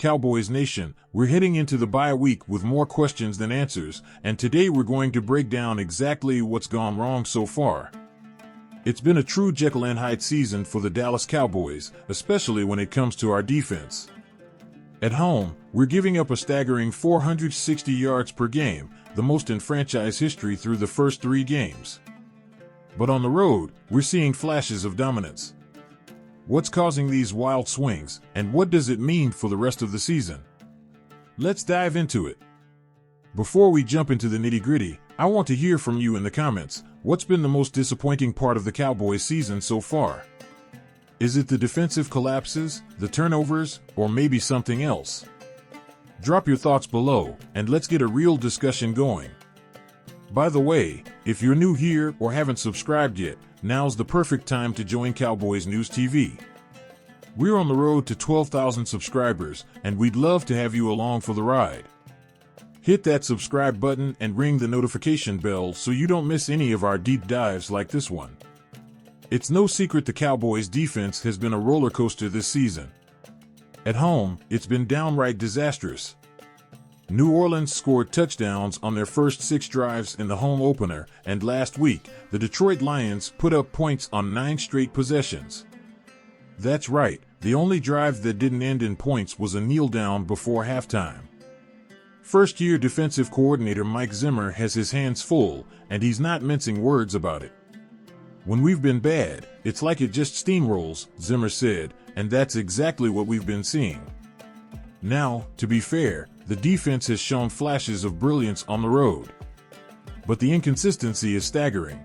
Cowboys Nation. We're heading into the bye week with more questions than answers, and today we're going to break down exactly what's gone wrong so far. It's been a true Jekyll and Hyde season for the Dallas Cowboys, especially when it comes to our defense. At home, we're giving up a staggering 460 yards per game, the most in franchise history through the first 3 games. But on the road, we're seeing flashes of dominance. What's causing these wild swings, and what does it mean for the rest of the season? Let's dive into it. Before we jump into the nitty-gritty, I want to hear from you in the comments. What's been the most disappointing part of the Cowboys season so far? Is it the defensive collapses, the turnovers, or maybe something else? Drop your thoughts below, and let's get a real discussion going. By the way, if you're new here or haven't subscribed yet, now's the perfect time to join Cowboys News TV. We're on the road to 12,000 subscribers, and we'd love to have you along for the ride. Hit that subscribe button and ring the notification bell so you don't miss any of our deep dives like this one. It's no secret the Cowboys' defense has been a roller coaster this season. At home, it's been downright disastrous. New Orleans scored touchdowns on their first 6 drives in the home opener, and last week, the Detroit Lions put up points on 9 straight possessions. That's right, the only drive that didn't end in points was a kneel down before halftime. First-year defensive coordinator Mike Zimmer has his hands full, and he's not mincing words about it. When we've been bad, it's like it just steamrolls, Zimmer said, and that's exactly what we've been seeing. Now, to be fair, the defense has shown flashes of brilliance on the road. But the inconsistency is staggering.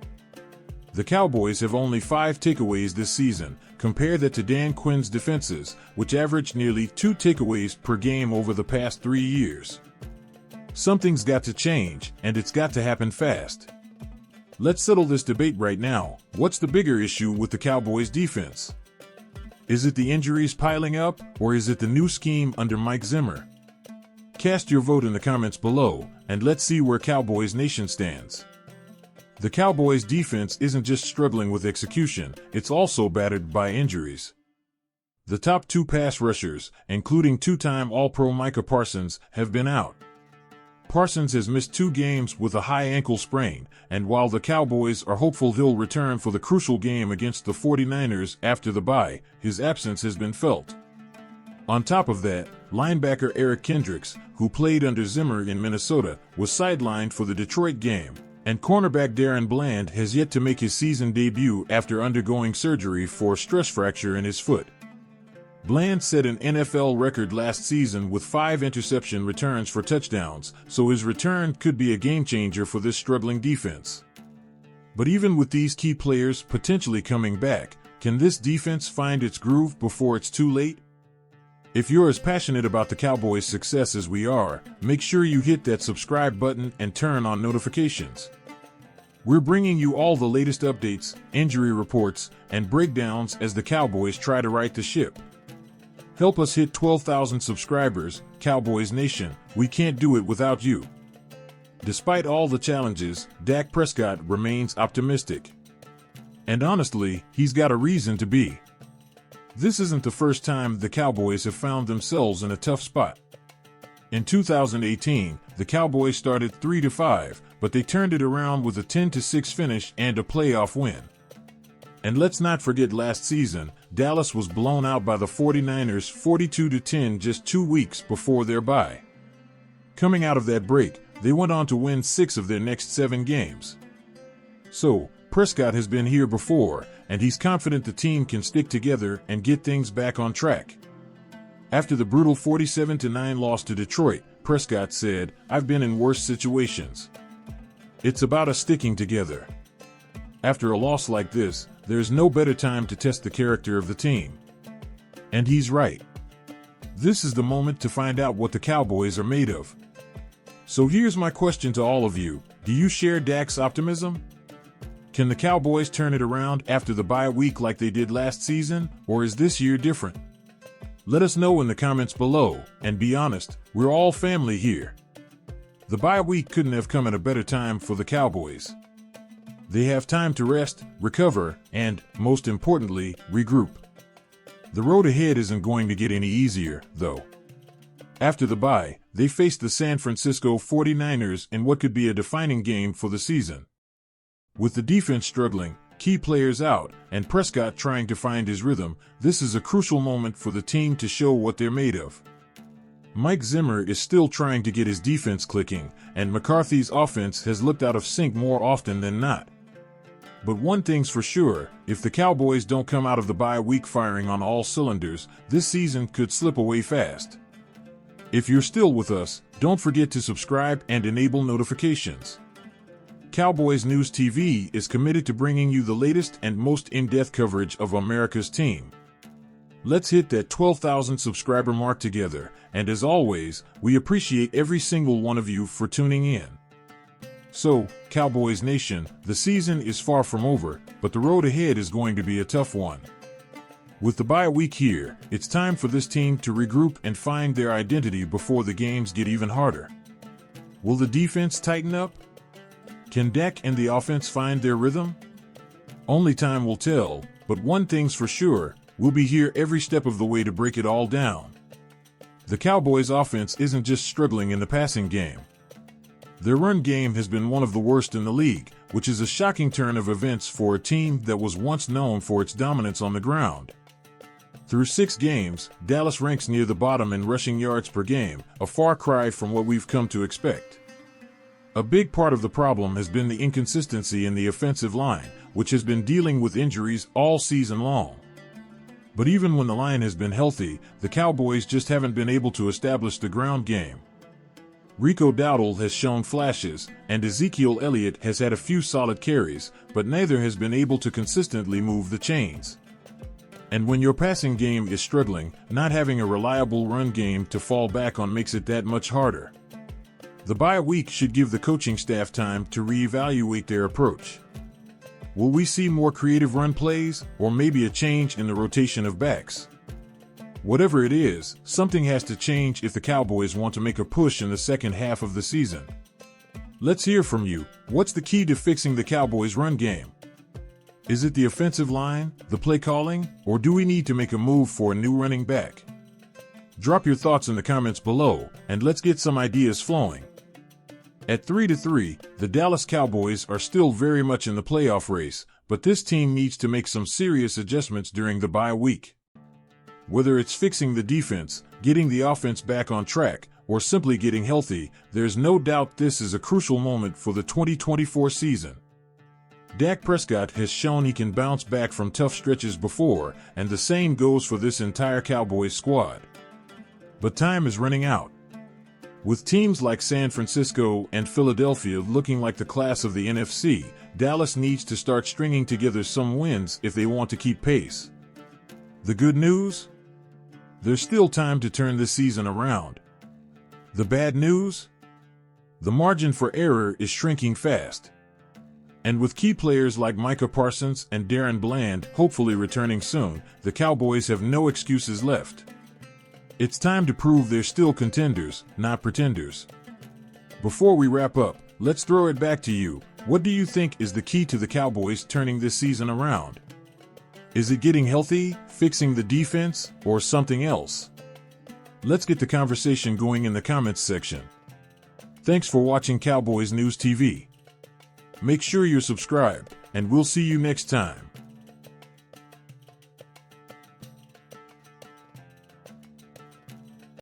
The Cowboys have only 5 takeaways this season. Compare that to Dan Quinn's defenses, which averaged nearly 2 takeaways per game over the past 3 years. Something's got to change, and it's got to happen fast. Let's settle this debate right now. What's the bigger issue with the Cowboys' defense? Is it the injuries piling up, or is it the new scheme under Mike Zimmer? Cast your vote in the comments below, and let's see where Cowboys Nation stands. The Cowboys' defense isn't just struggling with execution, it's also battered by injuries. The top 2 pass rushers, including 2-time All-Pro Micah Parsons, have been out. Parsons has missed 2 games with a high ankle sprain, and while the Cowboys are hopeful he'll return for the crucial game against the 49ers after the bye, his absence has been felt. On top of that, linebacker Eric Kendricks, who played under Zimmer in Minnesota, was sidelined for the Detroit game, and cornerback Darren Bland has yet to make his season debut after undergoing surgery for a stress fracture in his foot. Bland set an NFL record last season with 5 interception returns for touchdowns, so his return could be a game-changer for this struggling defense. But even with these key players potentially coming back, can this defense find its groove before it's too late? If you're as passionate about the Cowboys' success as we are, make sure you hit that subscribe button and turn on notifications. We're bringing you all the latest updates, injury reports, and breakdowns as the Cowboys try to right the ship. Help us hit 12,000 subscribers, Cowboys Nation. We can't do it without you. Despite all the challenges, Dak Prescott remains optimistic. And honestly, he's got a reason to be. This isn't the first time the Cowboys have found themselves in a tough spot. In 2018, the Cowboys started 3-5, but they turned it around with a 10-6 finish and a playoff win. And let's not forget last season, Dallas was blown out by the 49ers 42-10 just 2 weeks before their bye. Coming out of that break, they went on to win 6 of their next 7 games. So, Prescott has been here before, and he's confident the team can stick together and get things back on track. After the brutal 47-9 loss to Detroit, Prescott said, "I've been in worse situations. It's about us sticking together." After a loss like this, there's no better time to test the character of the team. And he's right. This is the moment to find out what the Cowboys are made of. So here's my question to all of you. Do you share Dak's optimism? Can the Cowboys turn it around after the bye week like they did last season, or is this year different? Let us know in the comments below, and be honest, we're all family here. The bye week couldn't have come at a better time for the Cowboys. They have time to rest, recover, and, most importantly, regroup. The road ahead isn't going to get any easier, though. After the bye, they faced the San Francisco 49ers in what could be a defining game for the season. With the defense struggling, key players out, and Prescott trying to find his rhythm, this is a crucial moment for the team to show what they're made of. Mike Zimmer is still trying to get his defense clicking, and McCarthy's offense has looked out of sync more often than not. But one thing's for sure, if the Cowboys don't come out of the bye week firing on all cylinders, this season could slip away fast. If you're still with us, don't forget to subscribe and enable notifications. Cowboys News TV is committed to bringing you the latest and most in-depth coverage of America's team. Let's hit that 12,000 subscriber mark together, and as always, we appreciate every single one of you for tuning in. So, Cowboys Nation, the season is far from over, but the road ahead is going to be a tough one. With the bye week here, it's time for this team to regroup and find their identity before the games get even harder. Will the defense tighten up? Can Dak and the offense find their rhythm? Only time will tell, but one thing's for sure, we'll be here every step of the way to break it all down. The Cowboys' offense isn't just struggling in the passing game. Their run game has been one of the worst in the league, which is a shocking turn of events for a team that was once known for its dominance on the ground. Through 6 games, Dallas ranks near the bottom in rushing yards per game, a far cry from what we've come to expect. A big part of the problem has been the inconsistency in the offensive line, which has been dealing with injuries all season long. But even when the line has been healthy, the Cowboys just haven't been able to establish the ground game. Rico Dowdle has shown flashes, and Ezekiel Elliott has had a few solid carries, but neither has been able to consistently move the chains. And when your passing game is struggling, not having a reliable run game to fall back on makes it that much harder. The bye week should give the coaching staff time to reevaluate their approach. Will we see more creative run plays, or maybe a change in the rotation of backs? Whatever it is, something has to change if the Cowboys want to make a push in the second half of the season. Let's hear from you. What's the key to fixing the Cowboys' run game? Is it the offensive line, the play calling, or do we need to make a move for a new running back? Drop your thoughts in the comments below, and let's get some ideas flowing. At 3-3, the Dallas Cowboys are still very much in the playoff race, but this team needs to make some serious adjustments during the bye week. Whether it's fixing the defense, getting the offense back on track, or simply getting healthy, there's no doubt this is a crucial moment for the 2024 season. Dak Prescott has shown he can bounce back from tough stretches before, and the same goes for this entire Cowboys squad. But time is running out. With teams like San Francisco and Philadelphia looking like the class of the NFC, Dallas needs to start stringing together some wins if they want to keep pace. The good news? There's still time to turn this season around. The bad news? The margin for error is shrinking fast. And with key players like Micah Parsons and Darren Bland hopefully returning soon, the Cowboys have no excuses left. It's time to prove they're still contenders, not pretenders. Before we wrap up, let's throw it back to you. What do you think is the key to the Cowboys turning this season around? Is it getting healthy, fixing the defense, or something else? Let's get the conversation going in the comments section. Thanks for watching Cowboys News TV. Make sure you're subscribed, and we'll see you next time.